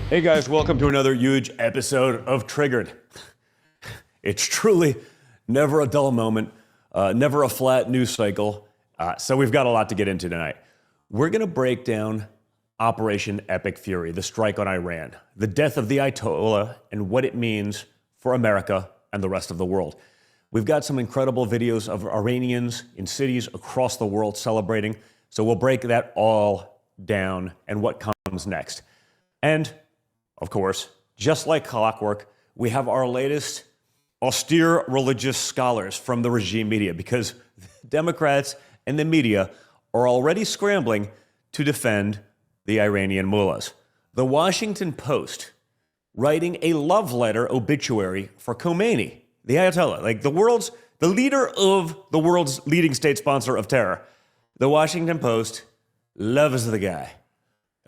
Hey guys, welcome to another huge episode of Triggered. It's truly never a dull moment, never a flat news cycle, so we've got a lot to get into tonight. We're going to break down Operation Epic Fury, the strike on Iran, the death of the Ayatollah, and what it means for America and the rest of the world. We've got some incredible videos of Iranians in cities across the world celebrating, so we'll break that all down and what comes next. And of course, just like clockwork, we have our latest austere religious scholars from the regime media because Democrats and the media are already scrambling to defend the Iranian mullahs. The Washington Post writing a love letter obituary for Khomeini, the Ayatollah, like the leader of the world's leading state sponsor of terror. The Washington Post loves the guy.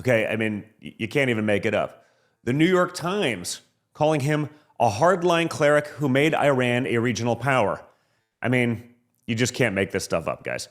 Okay, I mean, you can't even make it up. The New York Times calling him a hardline cleric who made Iran a regional power. I mean, you just can't make this stuff up, guys.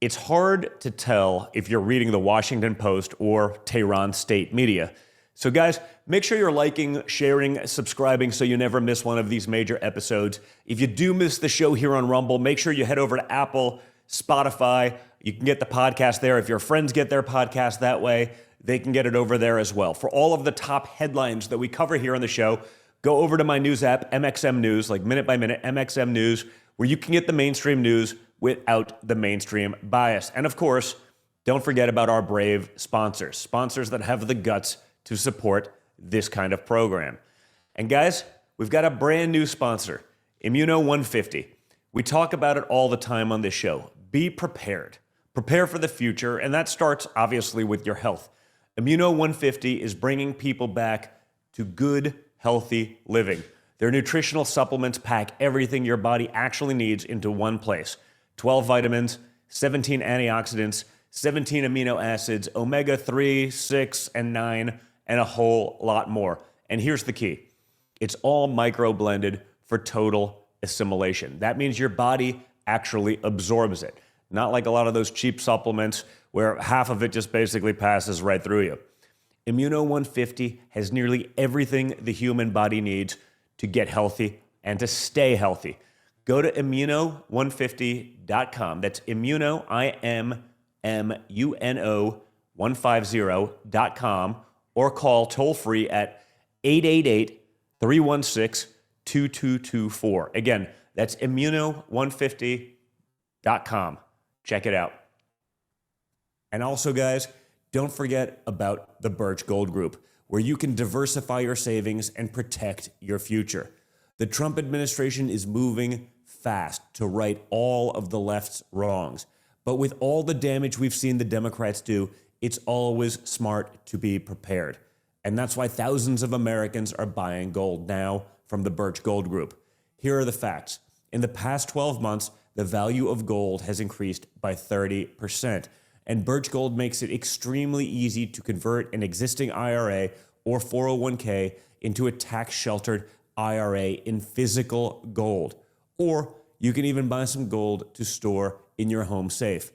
It's hard to tell if you're reading the Washington Post or Tehran state media. So guys, make sure you're liking, sharing, subscribing so you never miss one of these major episodes. If you do miss the show here on Rumble, make sure you head over to Apple, Spotify. You can get the podcast there. If your friends get their podcast that way, they can get it over there as well. For all of the top headlines that we cover here on the show, go over to my news app, MXM News, like minute by minute, MXM News, where you can get the mainstream news without the mainstream bias. And of course, don't forget about our brave sponsors, sponsors that have the guts to support this kind of program. And guys, we've got a brand new sponsor, Immuno 150. We talk about it all the time on this show. Be prepared. Prepare for the future, and that starts obviously with your health. Immuno 150 is bringing people back to good, healthy living. Their nutritional supplements pack everything your body actually needs into one place. 12 vitamins, 17 antioxidants, 17 amino acids, omega-3, 6, and 9, and a whole lot more. And here's the key. It's all micro-blended for total assimilation. That means your body actually absorbs it. Not like a lot of those cheap supplements where half of it just basically passes right through you. Immuno 150 has nearly everything the human body needs to get healthy and to stay healthy. Go to immuno150.com. That's immuno, I-M-M-U-N-O 150.com, or call toll-free at 888-316-2224. Again, that's immuno150.com. Check it out. And also, guys, don't forget about the Birch Gold Group, where you can diversify your savings and protect your future. The Trump administration is moving fast to right all of the left's wrongs. But with all the damage we've seen the Democrats do, it's always smart to be prepared. And that's why thousands of Americans are buying gold now from the Birch Gold Group. Here are the facts. In the past 12 months, the value of gold has increased by 30%. And Birch Gold makes it extremely easy to convert an existing IRA or 401k into a tax-sheltered IRA in physical gold. Or you can even buy some gold to store in your home safe.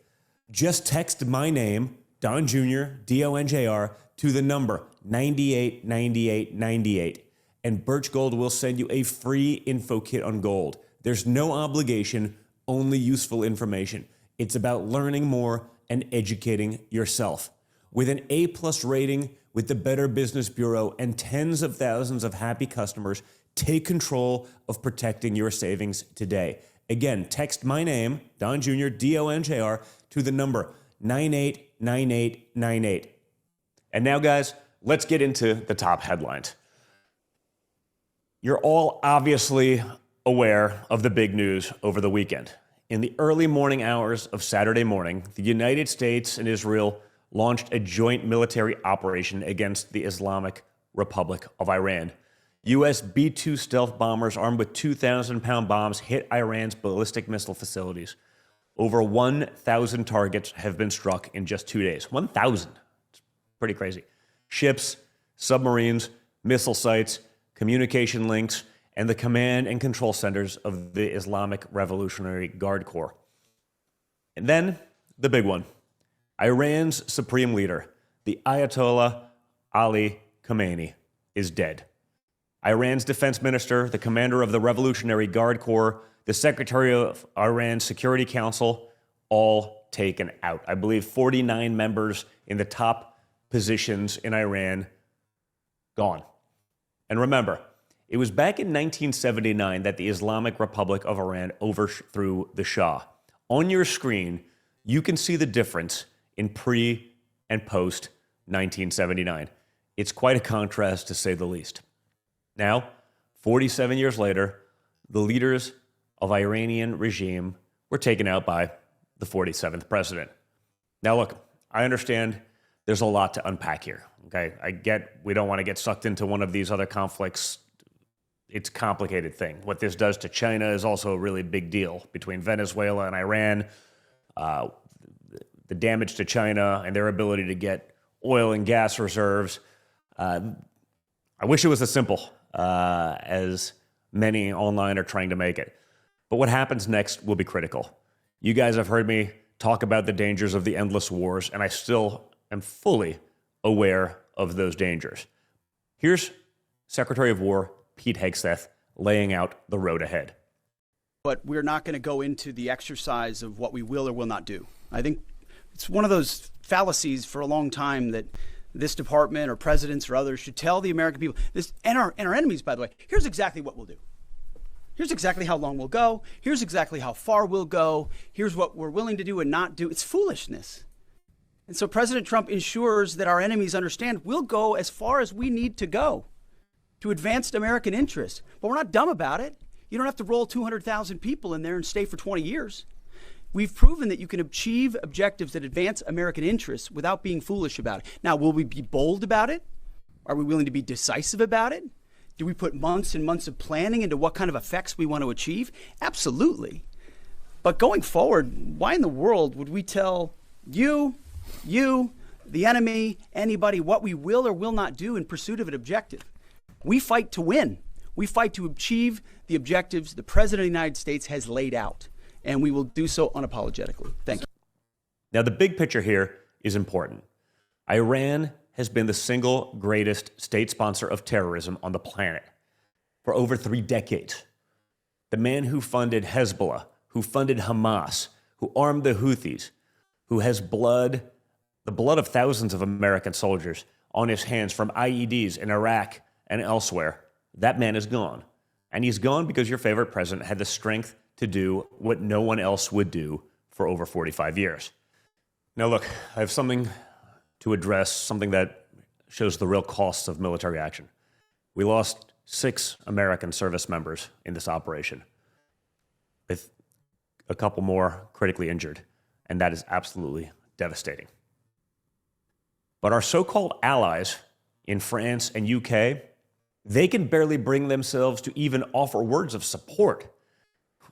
Just text my name, Don Jr., D-O-N-J-R, to the number 989898, and Birch Gold will send you a free info kit on gold. There's no obligation, only useful information. It's about learning more and educating yourself. With an A+ rating with the Better Business Bureau and tens of thousands of happy customers, take control of protecting your savings today. Again, text my name, Don Jr., D-O-N-J-R, to the number 989898. And now, guys, let's get into the top headlines. You're all obviously aware of the big news over the weekend. In the early morning hours of Saturday morning, the United States and Israel launched a joint military operation against the Islamic Republic of Iran. U.S. B-2 stealth bombers armed with 2,000-pound bombs hit Iran's ballistic missile facilities. Over 1,000 targets have been struck in just 2 days. 1,000. It's pretty crazy. Ships, submarines, missile sites, communication links, and the command and control centers of the Islamic Revolutionary Guard Corps. And then, the big one. Iran's supreme leader, the Ayatollah Ali Khomeini is dead. Iran's defense minister, the commander of the Revolutionary Guard Corps, the secretary of Iran's Security Council, all taken out. I believe 49 members in the top positions in Iran gone. And remember, it was back in 1979 that the Islamic Republic of Iran overthrew the Shah. On your screen, you can see the difference in pre and post 1979. It's quite a contrast, to say the least. Now, 47 years later, the leaders of Iranian regime were taken out by the 47th president. Now, look, I understand there's a lot to unpack here. Okay, I get we don't want to get sucked into one of these other conflicts. It's a complicated thing. What this does to China is also a really big deal between Venezuela and Iran. The damage to China and their ability to get oil and gas reserves. I wish it was as simple as many online are trying to make it. But what happens next will be critical. You guys have heard me talk about the dangers of the endless wars, and I still am fully aware of those dangers. Here's Secretary of War Pete Hegseth laying out the road ahead. But we're not going to go into the exercise of what we will or will not do. I think it's one of those fallacies for a long time that this department or presidents or others should tell the American people, this, and our enemies, by the way, here's exactly what we'll do. Here's exactly how long we'll go. Here's exactly how far we'll go. Here's what we're willing to do and not do. It's foolishness. And so President Trump ensures that our enemies understand we'll go as far as we need to go to advance American interests. But we're not dumb about it. You don't have to roll 200,000 people in there and stay for 20 years. We've proven that you can achieve objectives that advance American interests without being foolish about it. Now, will we be bold about it? Are we willing to be decisive about it? Do we put months and months of planning into what kind of effects we want to achieve? Absolutely. But going forward, why in the world would we tell you, the enemy, anybody, what we will or will not do in pursuit of an objective? We fight to win. We fight to achieve the objectives the President of the United States has laid out, and we will do so unapologetically. Thank you. Now, the big picture here is important. Iran has been the single greatest state sponsor of terrorism on the planet for over 3 decades. The man who funded Hezbollah, who funded Hamas, who armed the Houthis, who has the blood of thousands of American soldiers on his hands from IEDs in Iraq and elsewhere, that man is gone. And he's gone because your favorite president had the strength to do what no one else would do for over 45 years. Now, look, I have something to address, something that shows the real costs of military action. We lost 6 American service members in this operation, with a couple more critically injured, and that is absolutely devastating. But our so-called allies in France and UK, they can barely bring themselves to even offer words of support,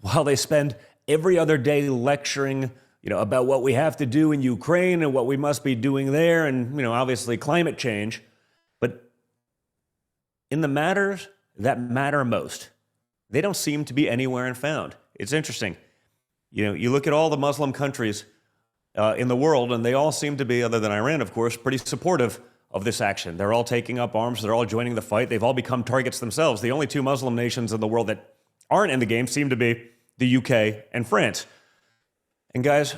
while they spend every other day lecturing about what we have to do in Ukraine and what we must be doing there and, obviously climate change. But in the matters that matter most, they don't seem to be anywhere and found. It's interesting. You look at all the Muslim countries in the world, and they all seem to be, other than Iran, of course, pretty supportive of this action. They're all taking up arms. They're all joining the fight. They've all become targets themselves. The only 2 Muslim nations in the world that aren't in the game seem to be the UK and France. And guys,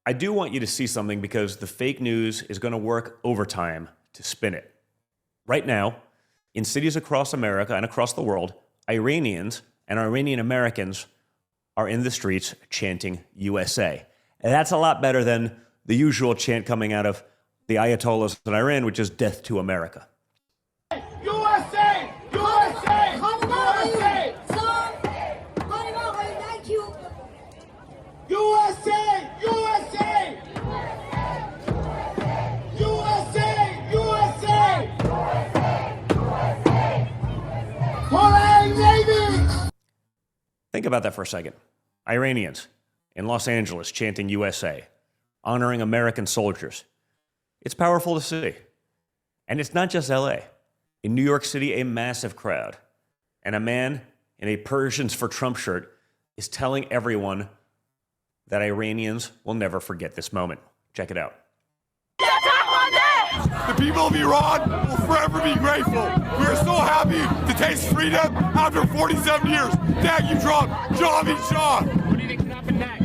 I do want you to see something, because the fake news is going to work overtime to spin it. Right now, in cities across America and across the world, Iranians and Iranian Americans are in the streets chanting USA. And that's a lot better than the usual chant coming out of the Ayatollahs in Iran, which is death to America. USA! USA! USA! USA! USA! USA! USA! Calling Navy! Think about that for a second. Iranians in Los Angeles chanting USA, honoring American soldiers. It's powerful to see. And it's not just LA. In New York City, a massive crowd. And a man in a Persians for Trump shirt is telling everyone that Iranians will never forget this moment. Check it out. Attack on that! The people of Iran will forever be grateful. We are so happy to taste freedom after 47 years. Thank you, Trump. Javi Shah. What do you think can happen next?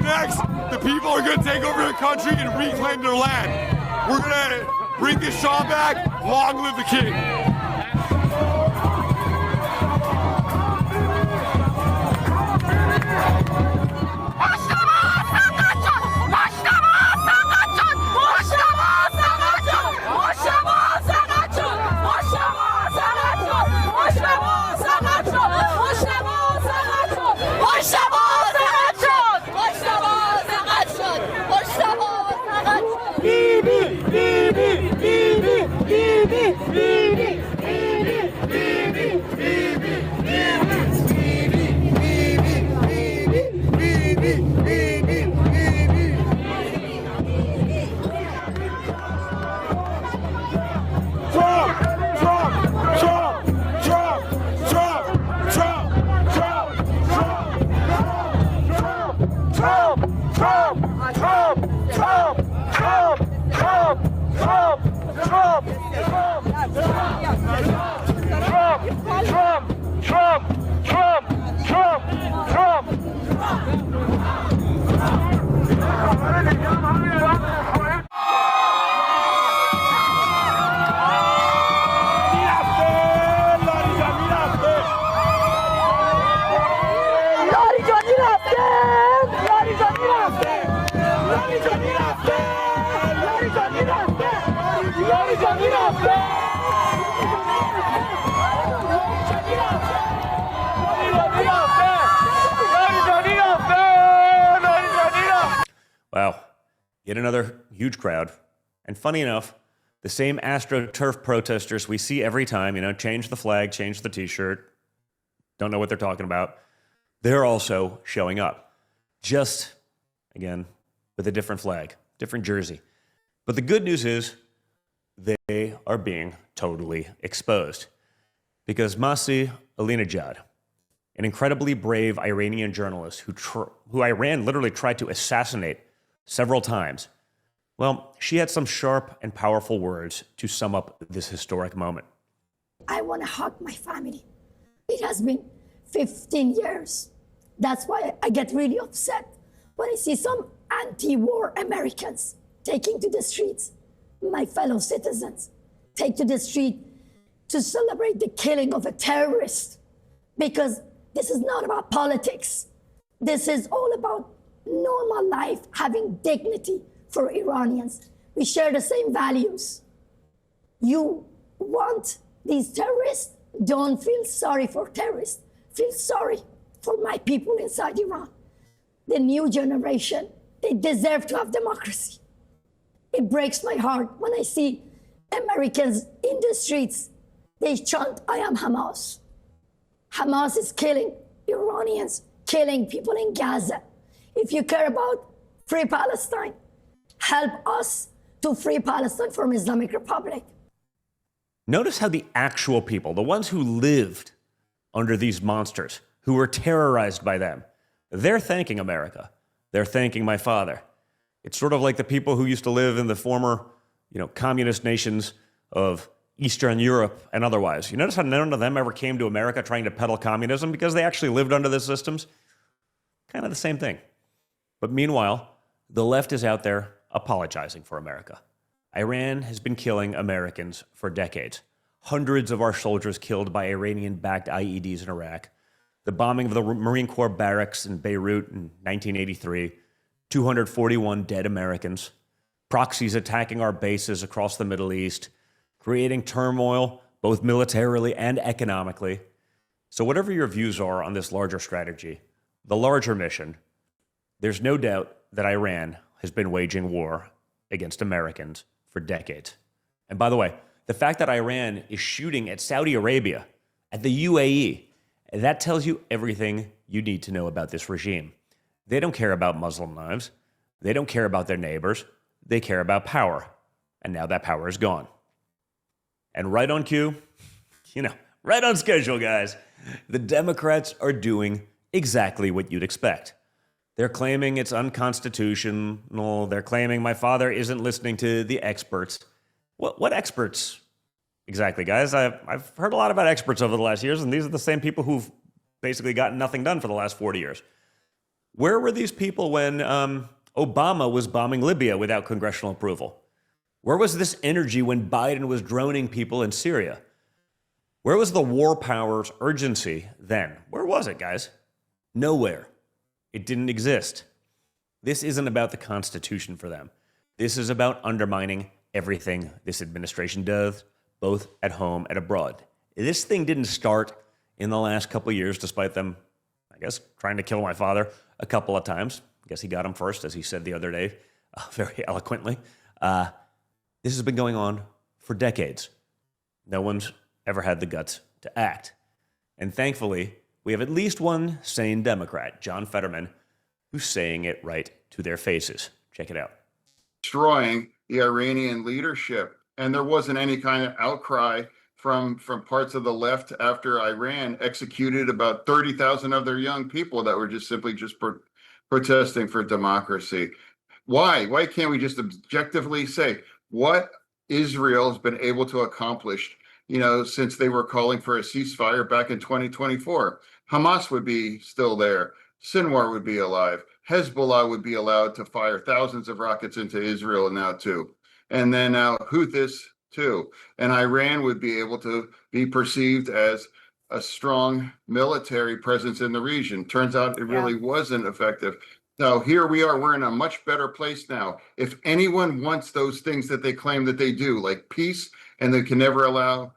Next, the people are going to take over their country and reclaim their land. We're going to bring the Shah back. Long live the king. Wow, yet another huge crowd. And funny enough, the same AstroTurf protesters we see every time, change the flag, change the t-shirt, don't know what they're talking about. They're also showing up. Just, again, with a different flag, different jersey. But the good news is they are being totally exposed. Because Masih Alinejad, an incredibly brave Iranian journalist who Iran literally tried to assassinate several times, well, she had some sharp and powerful words to sum up this historic moment. I want to hug my family. It has been 15 years. That's why I get really upset when I see some anti-war Americans taking to the streets, my fellow citizens, take to the street to celebrate the killing of a terrorist. Because this is not about politics. This is all about normal life, having dignity for Iranians. We share the same values. You want these terrorists? Don't feel sorry for terrorists. Feel sorry for my people inside Iran. The new generation, they deserve to have democracy. It breaks my heart when I see Americans in the streets. They chant, I am Hamas. Hamas is killing Iranians, killing people in Gaza. If you care about free Palestine, help us to free Palestine from Islamic Republic. Notice how the actual people, the ones who lived under these monsters, who were terrorized by them, they're thanking America. They're thanking my father. It's sort of like the people who used to live in the former, communist nations of Eastern Europe and otherwise. You notice how none of them ever came to America trying to peddle communism because they actually lived under the systems? Kind of the same thing. But meanwhile, the left is out there apologizing for America. Iran has been killing Americans for decades. Hundreds of our soldiers killed by Iranian-backed IEDs in Iraq. The bombing of the Marine Corps barracks in Beirut in 1983. 241 dead Americans. Proxies attacking our bases across the Middle East. Creating turmoil, both militarily and economically. So whatever your views are on this larger strategy, the larger mission, there's no doubt that Iran has been waging war against Americans for decades. And by the way, the fact that Iran is shooting at Saudi Arabia, at the UAE, that tells you everything you need to know about this regime. They don't care about Muslim lives. They don't care about their neighbors. They care about power. And now that power is gone. And right on cue, right on schedule, guys, the Democrats are doing exactly what you'd expect. They're claiming it's unconstitutional. They're claiming my father isn't listening to the experts. What experts exactly, guys? I've heard a lot about experts over the last years, and these are the same people who've basically gotten nothing done for the last 40 years. Where were these people when Obama was bombing Libya without congressional approval? Where was this energy when Biden was droning people in Syria? Where was the war powers' urgency then? Where was it, guys? Nowhere. It didn't exist. This isn't about the Constitution for them. This is about undermining everything this administration does, both at home and abroad. This thing didn't start in the last couple of years, despite them, I guess, trying to kill my father a couple of times. I guess he got him first, as he said the other day, very eloquently. This has been going on for decades. No one's ever had the guts to act. And thankfully, we have at least one sane Democrat, John Fetterman, who's saying it right to their faces. Check it out. Destroying the Iranian leadership. And there wasn't any kind of outcry from parts of the left after Iran executed about 30,000 of their young people that were just protesting for democracy. Why can't we just objectively say what Israel has been able to accomplish, since they were calling for a ceasefire back in 2024? Hamas would be still there. Sinwar would be alive. Hezbollah would be allowed to fire thousands of rockets into Israel now too. And then now Houthis too. And Iran would be able to be perceived as a strong military presence in the region. Turns out it really wasn't effective. Now here we are, we're in a much better place now. If anyone wants those things that they claim that they do, like peace, and they can never allow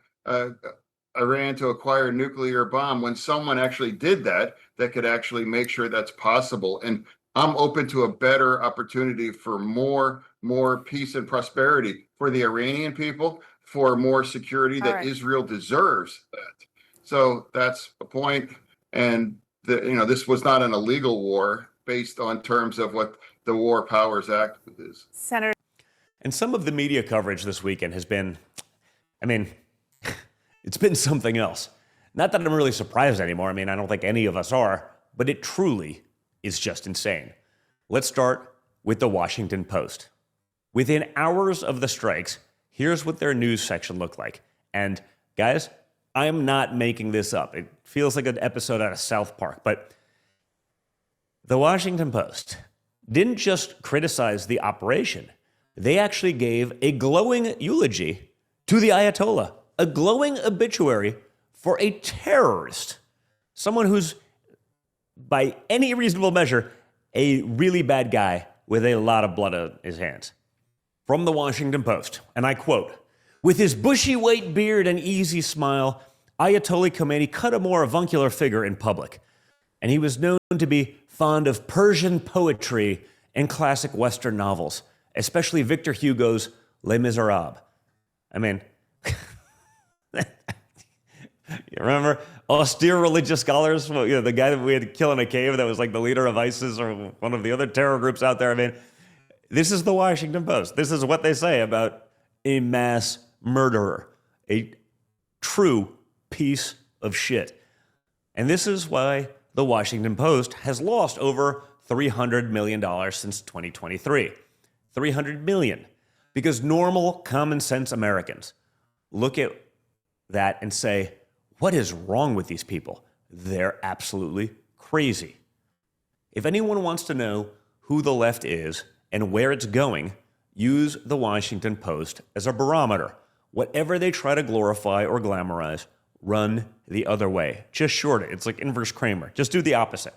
Iran to acquire a nuclear bomb, when someone actually did that could actually make sure that's possible. And I'm open to a better opportunity for more peace and prosperity for the Iranian people, for more security that Israel deserves that. So that's the point. And this was not an illegal war based on terms of what the War Powers Act is. Senator. And some of the media coverage this weekend has been, it's been something else. Not that I'm really surprised anymore. I don't think any of us are, but it truly is just insane. Let's start with the Washington Post. Within hours of the strikes, here's what their news section looked like. And guys, I am not making this up. It feels like an episode out of South Park, but the Washington Post didn't just criticize the operation. They actually gave a glowing eulogy to the Ayatollah, a glowing obituary for a terrorist, someone who's, by any reasonable measure, a really bad guy with a lot of blood on his hands. From the Washington Post, and I quote, "With his bushy white beard and easy smile, Ayatollah Khomeini cut a more avuncular figure in public, and he was known to be fond of Persian poetry and classic Western novels, especially Victor Hugo's Les Miserables." You remember austere religious scholars? The guy that we had to kill in a cave that was like the leader of ISIS or one of the other terror groups out there. This is the Washington Post. This is what they say about a mass murderer, a true piece of shit. And this is why the Washington Post has lost over $300 million since 2023. $300 million. Because normal, common sense Americans look at that and say, what is wrong with these people? They're absolutely crazy. If anyone wants to know who the left is and where it's going, use the Washington Post as a barometer. Whatever they try to glorify or glamorize, run the other way. Just short it. It's like inverse Kramer. Just do the opposite.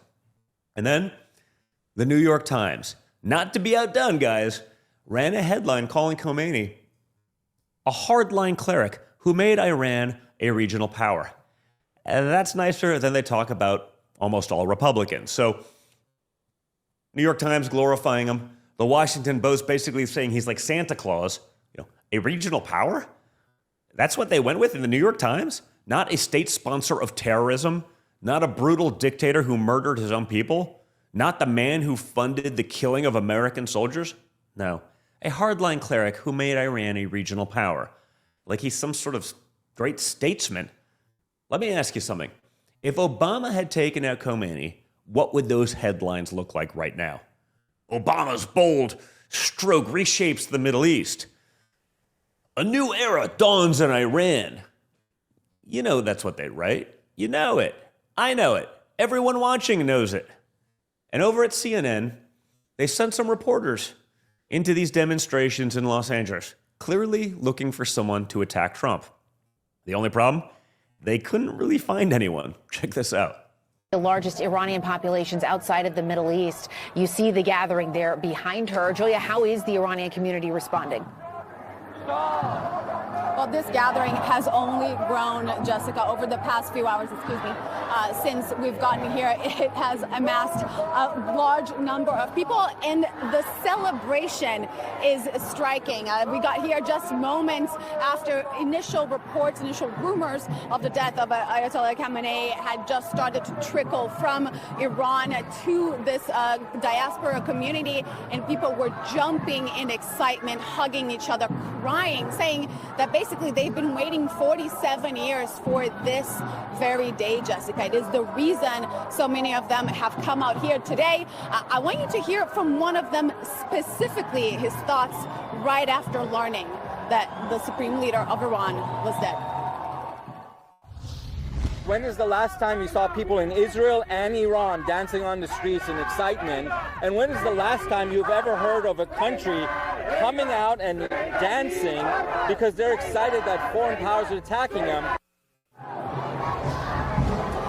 And then the New York Times, not to be outdone, guys, ran a headline calling Khomeini a hardline cleric who made Iran a regional power. And that's nicer than they talk about almost all Republicans. So New York Times glorifying him. The Washington Post basically saying he's like Santa Claus. A regional power? That's what they went with in the New York Times? Not a state sponsor of terrorism? Not a brutal dictator who murdered his own people? Not the man who funded the killing of American soldiers? No. A hardline cleric who made Iran a regional power. Like he's some sort of great statesman. Let me ask you something. If Obama had taken out Khomeini, what would those headlines look like right now? Obama's bold stroke reshapes the Middle East. A new era dawns in Iran. You know that's what they write. You know it. I know it. Everyone watching knows it. And over at CNN, they sent some reporters into these demonstrations in Los Angeles, clearly looking for someone to attack Trump. The only problem? They couldn't really find anyone. Check this out. The largest Iranian populations outside of the Middle East. You see the gathering there behind her. Julia, how is the Iranian community responding? Well, this gathering has only grown, Jessica, over the past few hours, since we've gotten here. It has amassed a large number of people, and the celebration is striking. We got here just moments after initial reports, initial rumors of the death of Ayatollah Khamenei had just started to trickle from Iran to this diaspora community, and people were jumping in excitement, hugging each other, crying, saying that basically they've been waiting 47 years for this very day, Jessica. It is the reason so many of them have come out here today. I want you to hear from one of them specifically, his thoughts right after learning that the supreme leader of Iran was dead. When is the last time you saw people in Israel and Iran dancing on the streets in excitement? And when is the last time you've ever heard of a country coming out and dancing because they're excited that foreign powers are attacking them?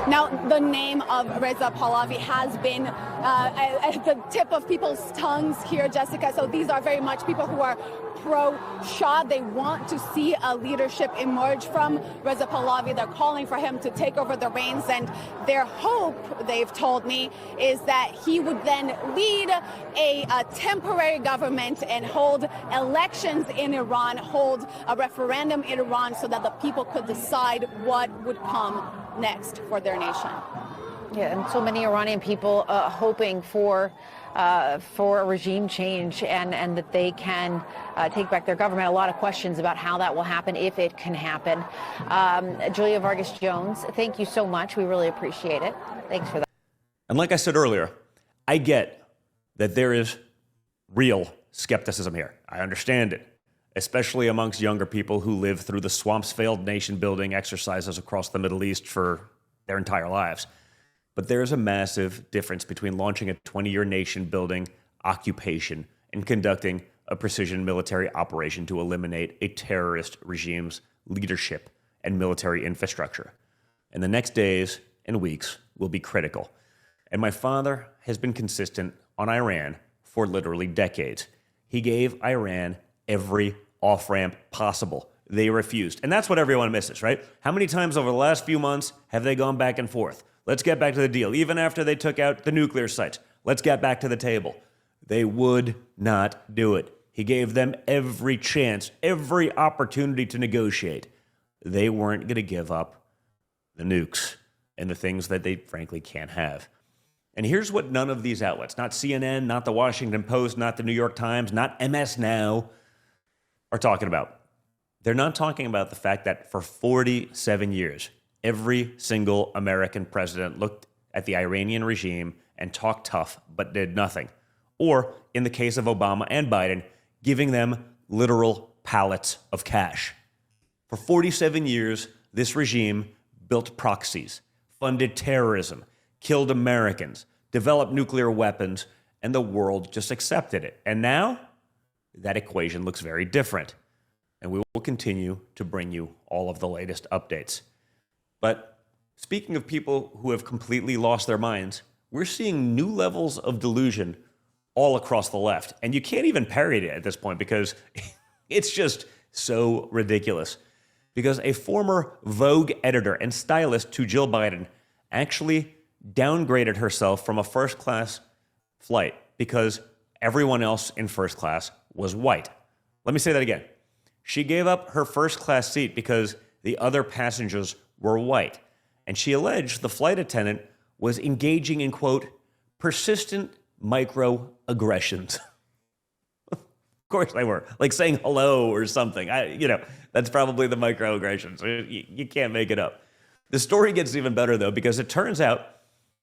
Now, the name of Reza Pahlavi has been at the tip of people's tongues here, Jessica. So these are very much people who are pro-Shah. They want to see a leadership emerge from Reza Pahlavi. They're calling for him to take over the reins. And their hope, they've told me, is that he would then lead a temporary government and hold elections in Iran, hold a referendum in Iran so that the people could decide what would come next for their nation. Yeah, and so many Iranian people hoping for a regime change and that they can take back their government. A lot of questions about how that will happen, if it can happen. Julia Vargas Jones, thank you so much. We really appreciate it. Thanks for that. And like I said earlier, I get that there is real skepticism here. I understand it, especially amongst younger people who live through the swamp's failed nation-building exercises across the Middle East for their entire lives. But there is a massive difference between launching a 20-year nation-building occupation and conducting a precision military operation to eliminate a terrorist regime's leadership and military infrastructure. And the next days and weeks will be critical. And my father has been consistent on Iran for literally decades. He gave Iran every off-ramp possible. They refused. And that's what everyone misses, right? How many times over the last few months have they gone back and forth? Let's get back to the deal. Even after they took out the nuclear sites, let's get back to the table. They would not do it. He gave them every chance, every opportunity to negotiate. They weren't going to give up the nukes and the things that they frankly can't have. And here's what none of these outlets, not CNN, not the Washington Post, not the New York Times, not MS Now, are talking about. They're not talking about the fact that for 47 years, every single American president looked at the Iranian regime and talked tough, but did nothing. Or, in the case of Obama and Biden, giving them literal pallets of cash. For 47 years, this regime built proxies, funded terrorism, killed Americans, developed nuclear weapons, and the world just accepted it. And now, that equation looks very different. And we will continue to bring you all of the latest updates. But speaking of people who have completely lost their minds, we're seeing new levels of delusion all across the left. And you can't even parody it at this point because it's just so ridiculous. Because a former Vogue editor and stylist to Jill Biden actually downgraded herself from a first-class flight because everyone else in first class was white. Let me say that again. She gave up her first-class seat because the other passengers were white. And she alleged the flight attendant was engaging in, quote, persistent microaggressions. Of course they were. Like saying hello or something. That's probably the microaggressions. You can't make it up. The story gets even better, though, because it turns out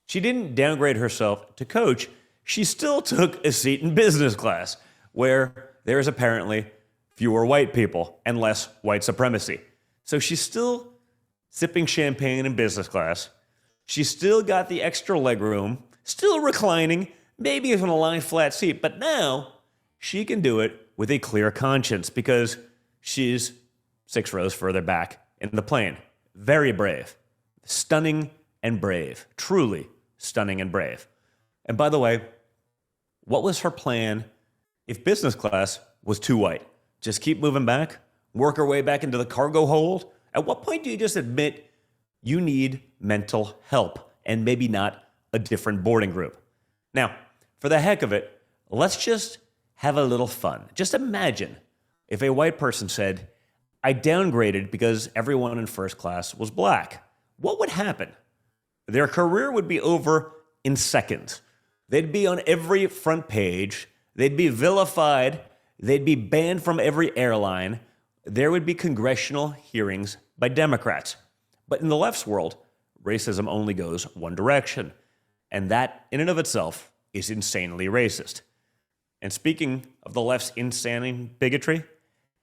she didn't downgrade herself to coach. She still took a seat in business class, where there is apparently fewer white people, and less white supremacy. So she's still sipping champagne in business class. She's still got the extra legroom, still reclining, maybe even a lie flat seat, but now she can do it with a clear conscience because she's 6 rows further back in the plane. Very brave. Stunning and brave. Truly stunning and brave. And by the way, what was her plan if business class was too white? Just keep moving back? Work her way back into the cargo hold? At what point do you just admit you need mental help and maybe not a different boarding group? Now, for the heck of it, let's just have a little fun. Just imagine if a white person said, I downgraded because everyone in first class was black. What would happen? Their career would be over in seconds. They'd be on every front page. They'd be vilified. They'd be banned from every airline. There would be congressional hearings by Democrats. But in the left's world, racism only goes one direction. And that, in and of itself, is insanely racist. And speaking of the left's insane bigotry,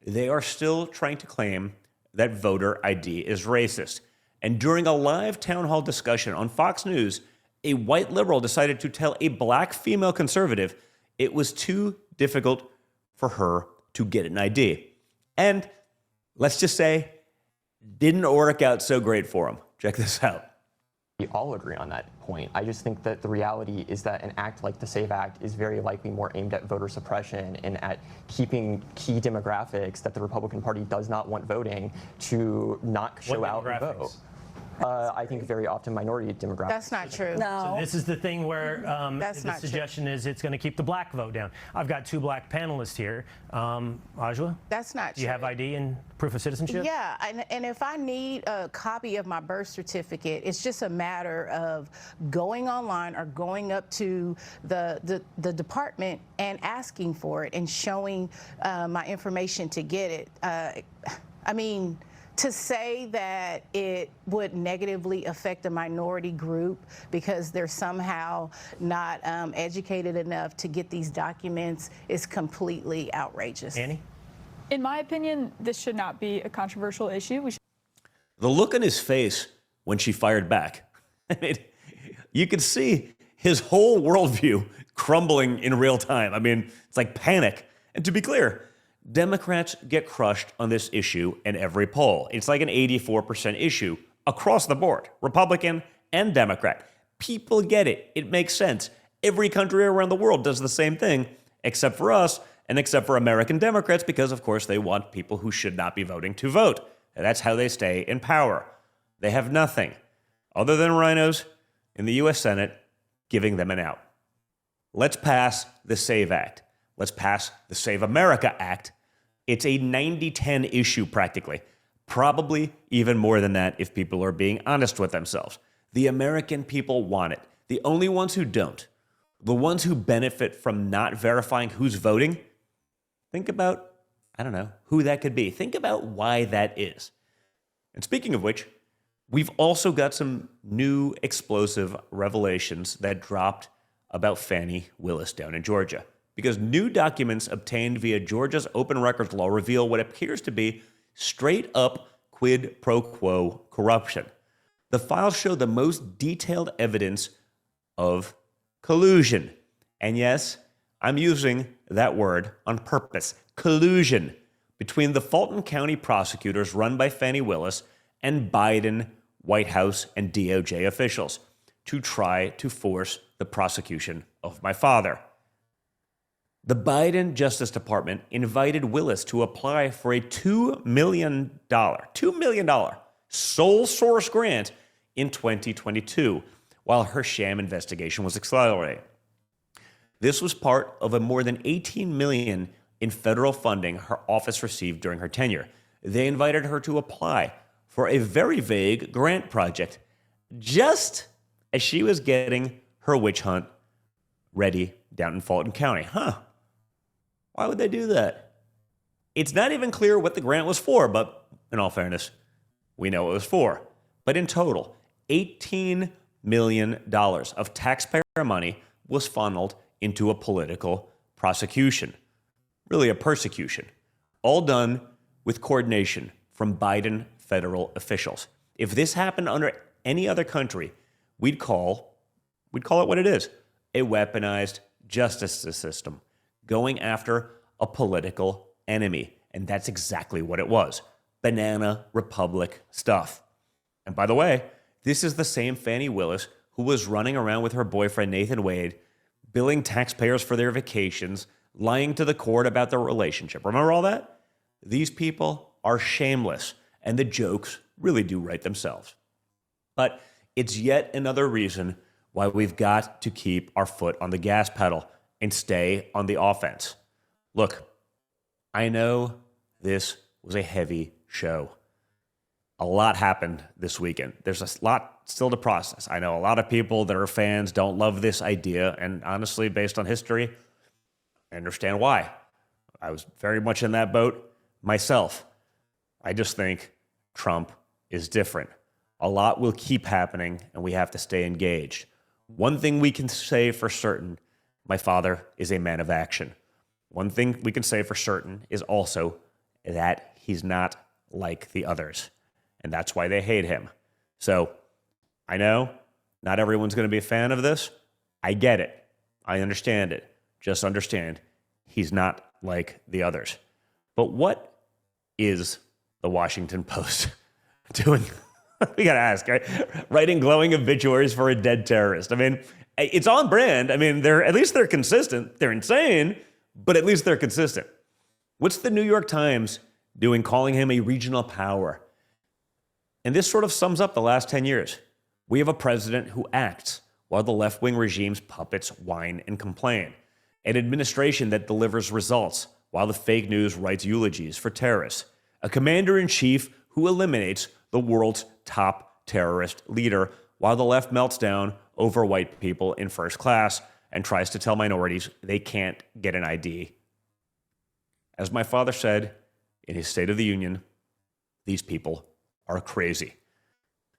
they are still trying to claim that voter ID is racist. And during a live town hall discussion on Fox News, a white liberal decided to tell a black female conservative it was too difficult for her to get an ID. And let's just say, didn't work out so great for him. Check this out. We all agree on that point. I just think that the reality is that an act like the SAVE Act is very likely more aimed at voter suppression and at keeping key demographics that the Republican Party does not want voting to not show out and vote. I think very often minority demographics. That's not true. So this is the thing where That's the not suggestion is it's going to keep the black vote down. I've got 2 black panelists here. Ajwa? That's not true. Do you have ID and proof of citizenship? Yeah, and if I need a copy of my birth certificate, it's just a matter of going online or going up to the department and asking for it and showing my information to get it. I mean, to say that it would negatively affect a minority group because they're somehow not educated enough to get these documents is completely outrageous. Annie? In my opinion, this should not be a controversial issue. The look on his face when she fired back, I mean, you could see his whole worldview crumbling in real time. I mean, it's like panic. And to be clear, Democrats get crushed on this issue in every poll. It's like an 84% issue across the board, Republican and Democrat. People get it. It makes sense. Every country around the world does the same thing, except for us and except for American Democrats, because, of course, they want people who should not be voting to vote. And that's how they stay in power. They have nothing other than rhinos in the U.S. Senate giving them an out. Let's pass the SAVE Act. Let's pass the Save America Act. It's a 90-10 issue practically. Probably even more than that if people are being honest with themselves. The American people want it. The only ones who don't, the ones who benefit from not verifying who's voting, think about, I don't know, who that could be. Think about why that is. And speaking of which, we've also got some new explosive revelations that dropped about Fani Willis down in Georgia. Because new documents obtained via Georgia's open records law reveal what appears to be straight up quid pro quo corruption. The files show the most detailed evidence of collusion. And yes, I'm using that word on purpose. Collusion between the Fulton County prosecutors run by Fani Willis and Biden, White House, and DOJ officials to try to force the prosecution of my father. The Biden Justice Department invited Willis to apply for a $2 million sole source grant in 2022, while her sham investigation was accelerating. This was part of a more than $18 million in federal funding her office received during her tenure. They invited her to apply for a very vague grant project just as she was getting her witch hunt ready down in Fulton County. Why would they do that? It's not even clear what the grant was for, but in all fairness, we know what it was for. But in total, $18 million of taxpayer money was funneled into a political prosecution, really a persecution all done with coordination from Biden federal officials. If this happened under any other country, we'd call it what it is, a weaponized justice system going after a political enemy. And that's exactly what it was. Banana Republic stuff. And by the way, this is the same Fani Willis who was running around with her boyfriend Nathan Wade, billing taxpayers for their vacations, lying to the court about their relationship. Remember all that? These people are shameless, and the jokes really do write themselves. But it's yet another reason why we've got to keep our foot on the gas pedal and stay on the offense. Look, I know this was a heavy show. A lot happened this weekend. There's a lot still to process. I know a lot of people that are fans don't love this idea, and honestly, based on history, I understand why. I was very much in that boat myself. I just think Trump is different. A lot will keep happening, and we have to stay engaged. One thing we can say for certain, my father is a man of action. One thing we can say for certain is also that he's not like the others, and that's why they hate him. So I know not everyone's going to be a fan of this. I get it. I understand it. Just understand he's not like the others. But what is the Washington Post doing? We got to ask, right? Writing glowing obituaries for a dead terrorist. I mean, it's on brand. I mean, at least they're consistent. They're insane, but at least they're consistent. What's the New York Times doing calling him a regional power? And this sort of sums up the last 10 years. We have a president who acts while the left-wing regime's puppets whine and complain. An administration that delivers results while the fake news writes eulogies for terrorists. A commander-in-chief who eliminates the world's top terrorist leader while the left melts down over white people in first class and tries to tell minorities they can't get an ID. As my father said in his State of the Union, these people are crazy.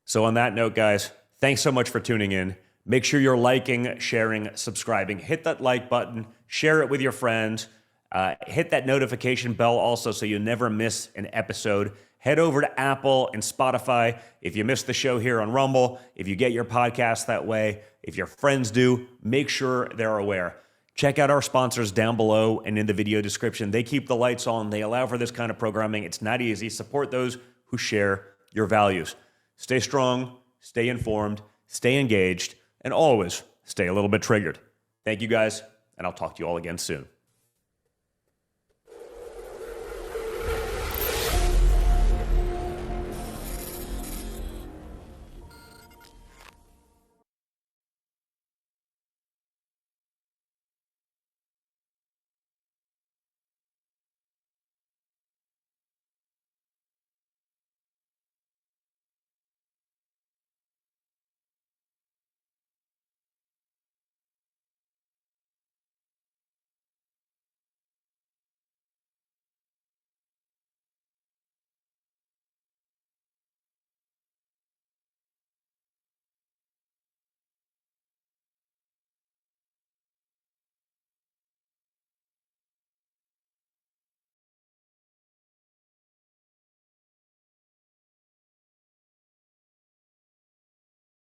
So on that note, guys, thanks so much for tuning in. Make sure you're liking, sharing, subscribing. Hit that like button. Share it with your friends. Hit that notification bell also so you never miss an episode. Head over to Apple and Spotify if you missed the show here on Rumble. If you get your podcast that way, if your friends do, make sure they're aware. Check out our sponsors down below and in the video description. They keep the lights on. They allow for this kind of programming. It's not easy. Support those who share your values. Stay strong, stay informed, stay engaged, and always stay a little bit triggered. Thank you guys, and I'll talk to you all again soon.